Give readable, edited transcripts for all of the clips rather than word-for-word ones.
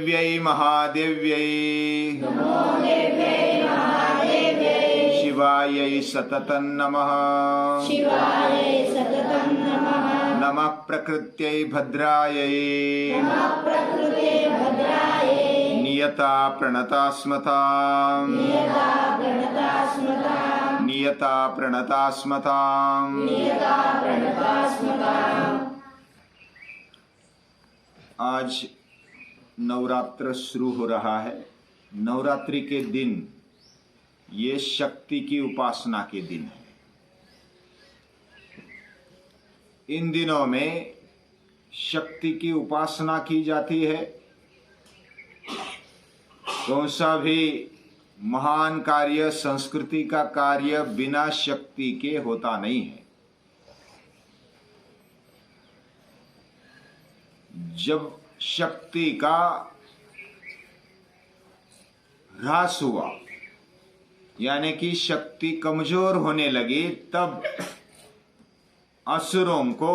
देव्यै महादेव्यै शिवायै सततं नमः नमः प्रकृत्यै भद्रायै नियता प्रणतास्मताम् आज नवरात्र शुरू हो रहा है। नवरात्रि के दिन ये शक्ति की उपासना के दिन है। इन दिनों में शक्ति की उपासना की जाती है। कौन सा भी महान कार्य, संस्कृति का कार्य बिना शक्ति के होता नहीं है। जब शक्ति का ह्रास हुआ, यानी कि शक्ति कमजोर होने लगी, तब असुरों को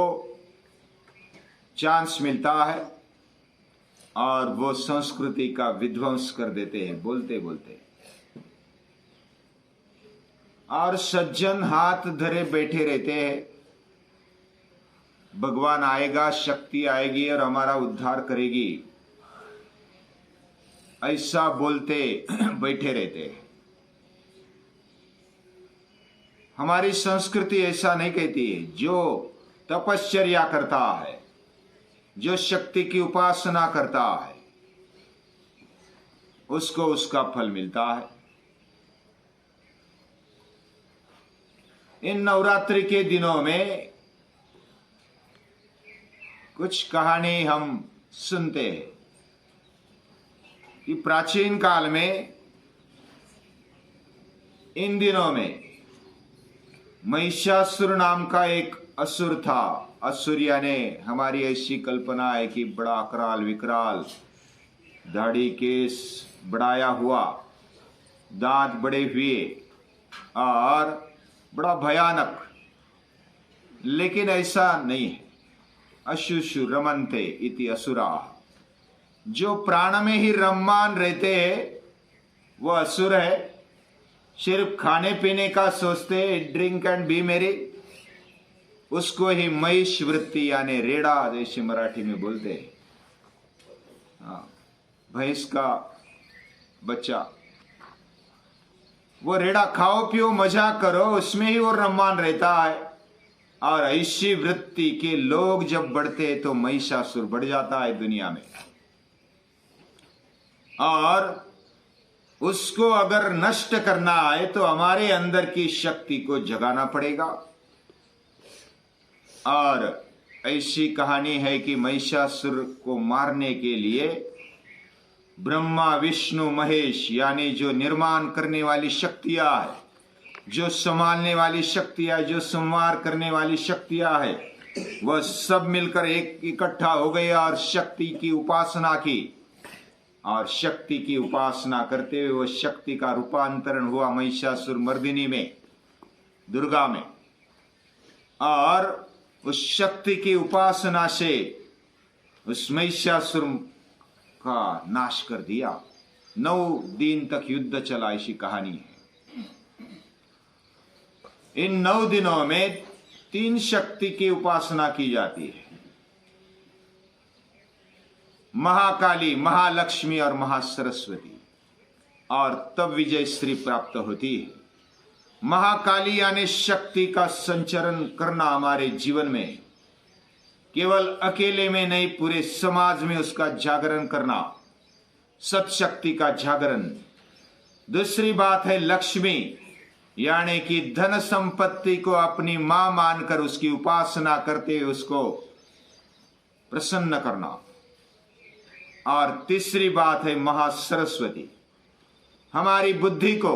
चांस मिलता है और वो संस्कृति का विध्वंस कर देते हैं बोलते बोलते। और सज्जन हाथ धरे बैठे रहते हैं, भगवान आएगा, शक्ति आएगी और हमारा उद्धार करेगी, ऐसा बोलते बैठे रहते हैं। हमारी संस्कृति ऐसा नहीं कहती है। जो तपश्चर्या करता है, जो शक्ति की उपासना करता है, उसको उसका फल मिलता है। इन नवरात्रि के दिनों में कुछ कहानी हम सुनते हैं कि प्राचीन काल में इन दिनों में महिषासुर नाम का एक असुर था। असुर यानी हमारी ऐसी कल्पना है कि बड़ा कराल विकराल, दाढ़ी केस बढ़ाया हुआ, दांत बड़े हुए और बड़ा भयानक, लेकिन ऐसा नहीं है। अशुषु रमन्ते इति असुरा, जो प्राण में ही रममान रहते हैं वो असुर है। सिर्फ खाने पीने का सोचते, ड्रिंक एंड बी मेरी, उसको ही महिष वृत्ति यानी रेड़ा जैसे मराठी में बोलते हैं। हाँ, भैंस का बच्चा, वो रेड़ा खाओ पियो मजा करो, उसमें ही वो रममान रहता है। और ऐसी वृत्ति के लोग जब बढ़ते हैं तो महिषासुर बढ़ जाता है दुनिया में। और उसको अगर नष्ट करना है तो हमारे अंदर की शक्ति को जगाना पड़ेगा। और ऐसी कहानी है कि महिषासुर को मारने के लिए ब्रह्मा विष्णु महेश यानी जो निर्माण करने वाली शक्तियां है, जो संभालने वाली शक्तियां, जो संहार करने वाली शक्तियां है, वह सब मिलकर एक इकट्ठा हो गए और शक्ति की उपासना की। और शक्ति की उपासना करते हुए वह शक्ति का रूपांतरण हुआ महिषासुर मर्दिनी में, दुर्गा में। और उस शक्ति की उपासना से उस महिषासुर का नाश कर दिया। 9 दिन तक युद्ध चला, ऐसी कहानी है। इन 9 दिनों में 3 शक्ति की उपासना की जाती है, महाकाली, महालक्ष्मी और महासरस्वती। और तब विजय श्री प्राप्त होती है। महाकाली यानी शक्ति का संचरण करना हमारे जीवन में, केवल अकेले में नहीं, पूरे समाज में उसका जागरण करना, सत्शक्ति का जागरण। दूसरी बात है लक्ष्मी, यानी कि धन संपत्ति को अपनी मां मानकर उसकी उपासना करते हुए उसको प्रसन्न करना। और तीसरी बात है महासरस्वती, हमारी बुद्धि को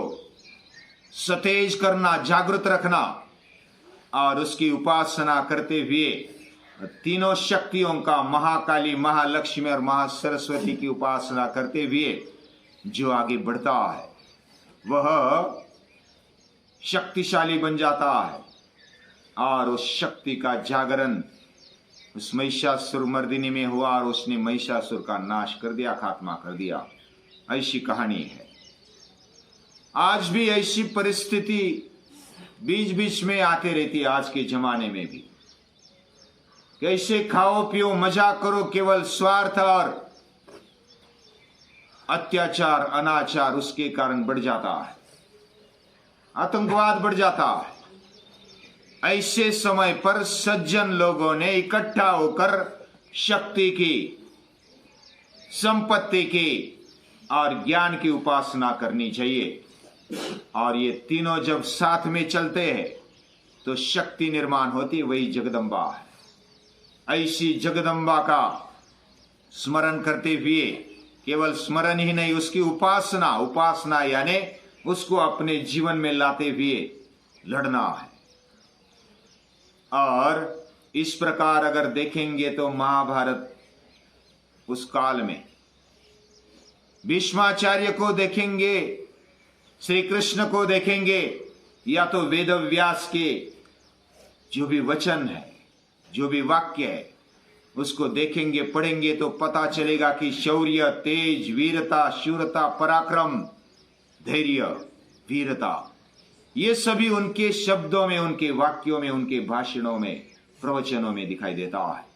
सतेज करना, जागृत रखना और उसकी उपासना करते हुए तीनों शक्तियों का, महाकाली, महालक्ष्मी और महासरस्वती की उपासना करते हुए जो आगे बढ़ता है वह शक्तिशाली बन जाता है। और उस शक्ति का जागरण, उस महिषासुर मर्दिनी में हुआ और उसने महिषासुर का नाश कर दिया, खात्मा कर दिया। ऐसी कहानी है। आज भी ऐसी परिस्थिति बीच बीच में आते रहती है, आज के जमाने में भी। कैसे खाओ पियो मजा करो, केवल स्वार्थ और अत्याचार अनाचार उसके कारण बढ़ जाता है, आतंकवाद बढ़ जाता है। ऐसे समय पर सज्जन लोगों ने इकट्ठा होकर शक्ति की, संपत्ति की और ज्ञान की उपासना करनी चाहिए। और ये तीनों जब साथ में चलते हैं तो शक्ति निर्माण होती, वही जगदम्बा है। ऐसी जगदम्बा का स्मरण करते हुए, केवल स्मरण ही नहीं, उसकी उपासना, उपासना यानी उसको अपने जीवन में लाते हुए लड़ना है। और इस प्रकार अगर देखेंगे तो महाभारत उस काल में भीष्माचार्य को देखेंगे, श्री कृष्ण को देखेंगे, या तो वेद व्यास के जो भी वचन है, जो भी वाक्य है, उसको देखेंगे, पढ़ेंगे तो पता चलेगा कि शौर्य, तेज, वीरता, शूरता, पराक्रम, धैर्य, वीरता, ये सभी उनके शब्दों में, उनके वाक्यों में, उनके भाषणों में, प्रवचनों में दिखाई देता है।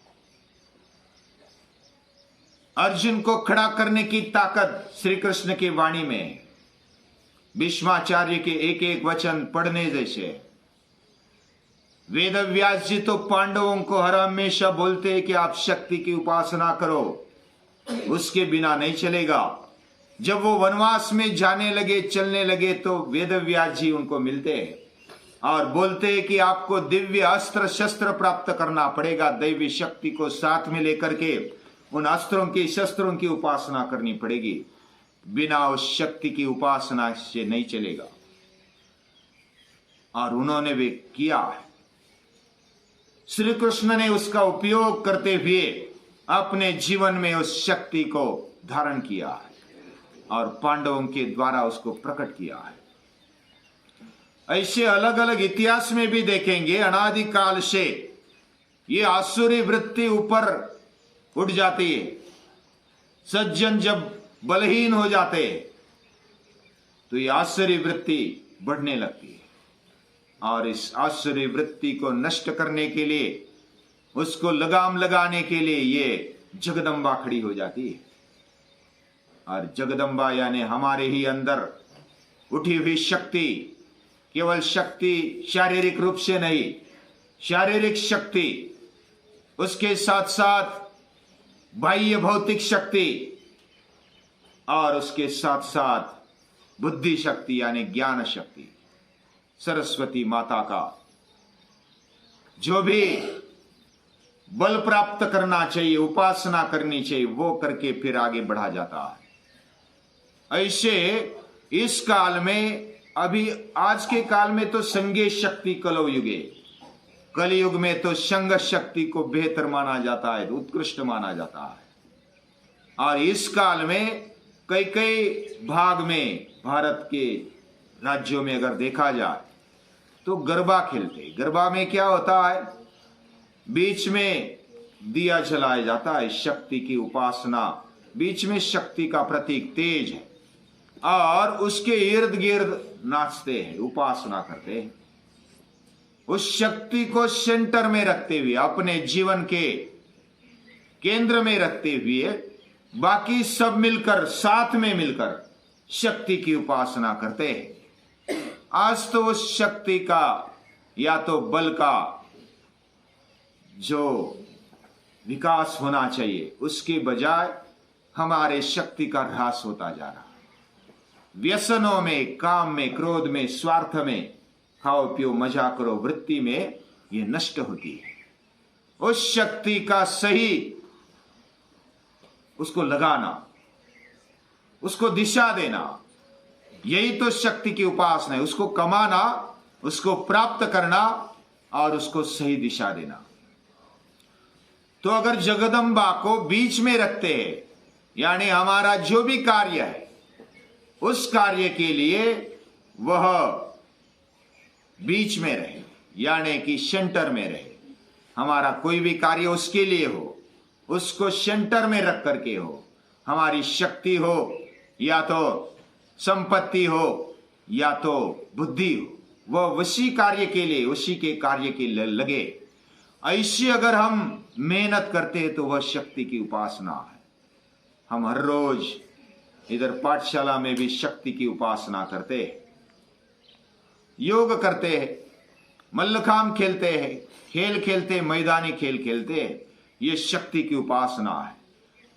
अर्जुन को खड़ा करने की ताकत श्री कृष्ण की वाणी में है। भीष्माचार्य के एक एक वचन पढ़ने जैसे। वेद व्यास जी तो पांडवों को हर हमेशा बोलते हैं कि आप शक्ति की उपासना करो, उसके बिना नहीं चलेगा। जब वो वनवास में जाने लगे, चलने लगे, तो वेद व्यास जी उनको मिलते हैं और बोलते हैं कि आपको दिव्य अस्त्र शस्त्र प्राप्त करना पड़ेगा, दैवी शक्ति को साथ में लेकर के उन अस्त्रों की, शस्त्रों की उपासना करनी पड़ेगी, बिना उस शक्ति की उपासना से नहीं चलेगा। और उन्होंने भी किया है। श्री कृष्ण ने उसका उपयोग करते हुए अपने जीवन में उस शक्ति को धारण किया है और पांडवों के द्वारा उसको प्रकट किया है। ऐसे अलग अलग इतिहास में भी देखेंगे, अनादिकाल से ये आसुरी वृत्ति ऊपर उठ जाती है। सज्जन जब बलहीन हो जाते हैं तो ये आसुरी वृत्ति बढ़ने लगती है, और इस आसुरी वृत्ति को नष्ट करने के लिए, उसको लगाम लगाने के लिए ये जगदम्बा खड़ी हो जाती है। और जगदम्बा यानी हमारे ही अंदर उठी हुई शक्ति, केवल शक्ति शारीरिक रूप से नहीं, शारीरिक शक्ति, उसके साथ साथ बाह्य भौतिक शक्ति, और उसके साथ साथ बुद्धि शक्ति यानी ज्ञान शक्ति, सरस्वती माता का जो भी बल प्राप्त करना चाहिए, उपासना करनी चाहिए, वो करके फिर आगे बढ़ा जाता है। ऐसे इस काल में, अभी आज के काल में तो संघे शक्ति कलयुगे, कलयुग में तो संघ शक्ति को बेहतर माना जाता है, उत्कृष्ट माना जाता है। और इस काल में कई कई भाग में भारत के राज्यों में अगर देखा जाए तो गरबा खेलते। गरबा में क्या होता है, बीच में दिया जलाया जाता है, शक्ति की उपासना, बीच में शक्ति का प्रतीक तेज है, और उसके इर्द गिर्द नाचते हैं, उपासना करते हैं। उस शक्ति को सेंटर में रखते हुए, अपने जीवन के केंद्र में रखते हुए, बाकी सब मिलकर, साथ में मिलकर शक्ति की उपासना करते हैं। आज तो उस शक्ति का या तो बल का जो विकास होना चाहिए, उसके बजाय हमारे शक्ति का ह्रास होता जा रहा है। व्यसनों में, काम में, क्रोध में, स्वार्थ में, खाओ पियो मजा करो वृत्ति में ये नष्ट होती है। उस शक्ति का सही उसको लगाना, उसको दिशा देना, यही तो शक्ति की उपासना है। उसको कमाना, उसको प्राप्त करना और उसको सही दिशा देना। तो अगर जगदम्बा को बीच में रखते हैं, यानी हमारा जो भी कार्य है उस कार्य के लिए वह बीच में रहे, यानी कि सेंटर में रहे, हमारा कोई भी कार्य उसके लिए हो, उसको सेंटर में रख करके हो। हमारी शक्ति हो या तो संपत्ति हो या तो बुद्धि हो, वह उसी कार्य के लिए, उसी के कार्य के लिए लगे। ऐसे अगर हम मेहनत करते हैं तो वह शक्ति की उपासना है। हम हर रोज इधर पाठशाला में भी शक्ति की उपासना करते हैं, योग करते हैं, मल्लखांब खेलते हैं, खेल खेलते, मैदानी खेल खेलते हैं। ये शक्ति की उपासना है।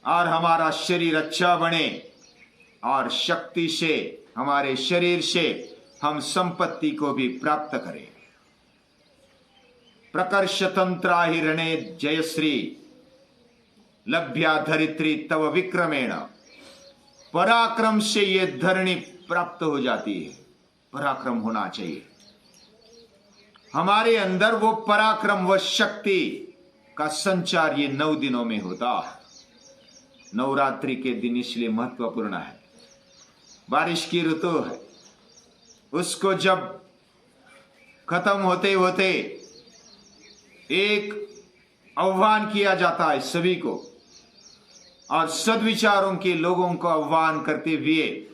और हमारा शरीर अच्छा बने और शक्ति से, हमारे शरीर से हम संपत्ति को भी प्राप्त करें। प्रकर्ष तंत्रा हिरणे जयश्री लभ्या धरित्री तव विक्रमेण। पराक्रम से ये धरणी प्राप्त हो जाती है। पराक्रम होना चाहिए हमारे अंदर। वो पराक्रम, वह शक्ति का संचार ये 9 दिनों में होता है। नवरात्रि के दिन इसलिए महत्वपूर्ण है। बारिश की ऋतु है, उसको जब खत्म होते होते एक आह्वान किया जाता है सभी को, और सद्विचारों के लोगों को आह्वान करते हुए,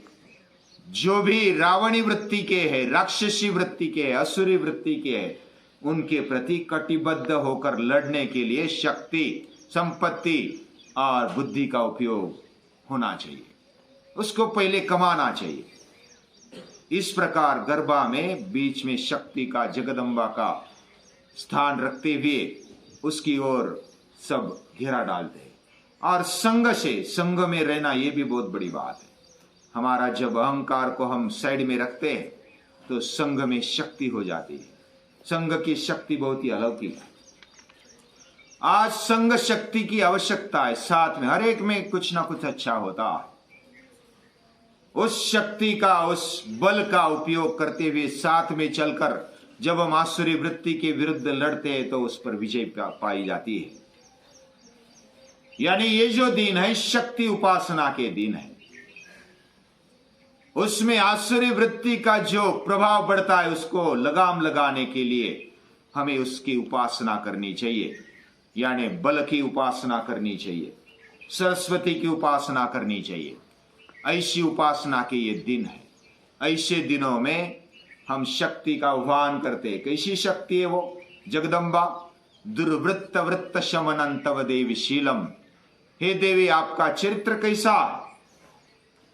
जो भी रावणी वृत्ति के है, राक्षसी वृत्ति के है, असुरी वृत्ति के है, उनके प्रति कटिबद्ध होकर लड़ने के लिए शक्ति, संपत्ति और बुद्धि का उपयोग होना चाहिए। उसको पहले कमाना चाहिए। इस प्रकार गरबा में बीच में शक्ति का, जगदम्बा का स्थान रखते हुए उसकी ओर सब घेरा डालते हैं। और संग से, संग में रहना ये भी बहुत बड़ी बात है। हमारा जब अहंकार को हम साइड में रखते हैं तो संग में शक्ति हो जाती है। संग की शक्ति बहुत ही अलौकिक है। आज संग शक्ति की आवश्यकता है। साथ में हर एक में कुछ ना कुछ अच्छा होता है। उस शक्ति का, उस बल का उपयोग करते हुए साथ में चलकर जब हम आसुरी वृत्ति के विरुद्ध लड़ते हैं तो उस पर विजय पाई जाती है। यानी ये जो दिन है शक्ति उपासना के दिन है। उसमें आसुरी वृत्ति का जो प्रभाव बढ़ता है उसको लगाम लगाने के लिए हमें उसकी उपासना करनी चाहिए। यानी बल की उपासना करनी चाहिए, सरस्वती की उपासना करनी चाहिए। ऐसी उपासना के ये दिन है। ऐसे दिनों में हम शक्ति का आह्वान करते हैं। कैसी शक्ति है वो? जगदम्बा दुर्वृत्त वृत्त शमनं तव देवी शीलम। हे देवी, आपका चरित्र कैसा है?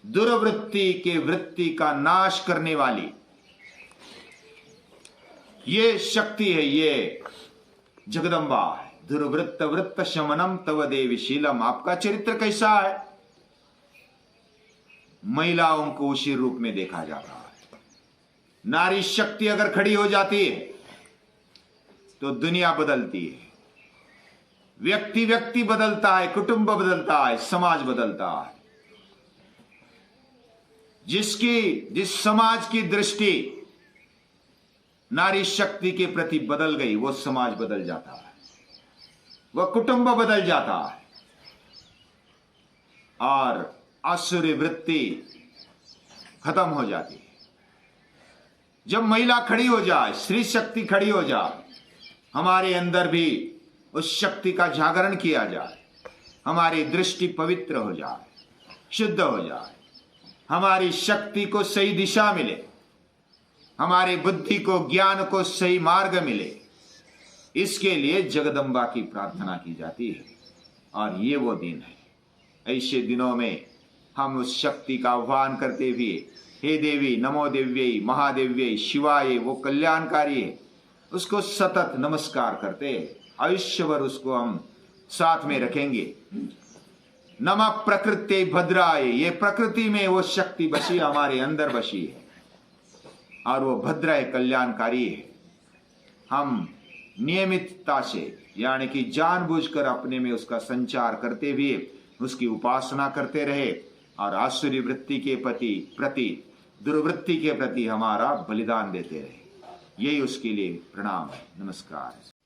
दुर्वृत्ति के वृत्ति का नाश करने वाली ये शक्ति है, ये जगदम्बा है। दुर्वृत्त वृत्त शमनम तव देवी शीलम। आपका चरित्र कैसा है? महिलाओं को उसी रूप में देखा जाता है। नारी शक्ति अगर खड़ी हो जाती है तो दुनिया बदलती है। व्यक्ति व्यक्ति बदलता है, कुटुंब बदलता है, समाज बदलता है। जिस समाज की दृष्टि नारी शक्ति के प्रति बदल गई, वो समाज बदल जाता है, वह कुटुंब बदल जाता है और आसुरी वृत्ति खत्म हो जाती है। जब महिला खड़ी हो जाए, स्त्री शक्ति खड़ी हो जाए, हमारे अंदर भी उस शक्ति का जागरण किया जाए, हमारी दृष्टि पवित्र हो जाए, शुद्ध हो जाए, हमारी शक्ति को सही दिशा मिले, हमारी बुद्धि को, ज्ञान को सही मार्ग मिले, इसके लिए जगदम्बा की प्रार्थना की जाती है। और ये वो दिन है। ऐसे दिनों में हम उस शक्ति का आह्वान करते हुए, हे देवी नमो देव्यै महादेव्यै शिवाय, वो कल्याणकारी है, उसको सतत नमस्कार करते हैं। आयुष्य भर उसको हम साथ में रखेंगे। नमः प्रकृते भद्राय, ये प्रकृति में वो शक्ति बसी, हमारे अंदर बसी है और वो भद्र है, कल्याणकारी है। हम नियमितता से, यानी कि जानबूझकर अपने में उसका संचार करते हुए उसकी उपासना करते रहे और आसुरी वृत्ति के प्रति दुर्वृत्ति के प्रति हमारा बलिदान देते रहे। यही उसके लिए प्रणाम है। नमस्कार।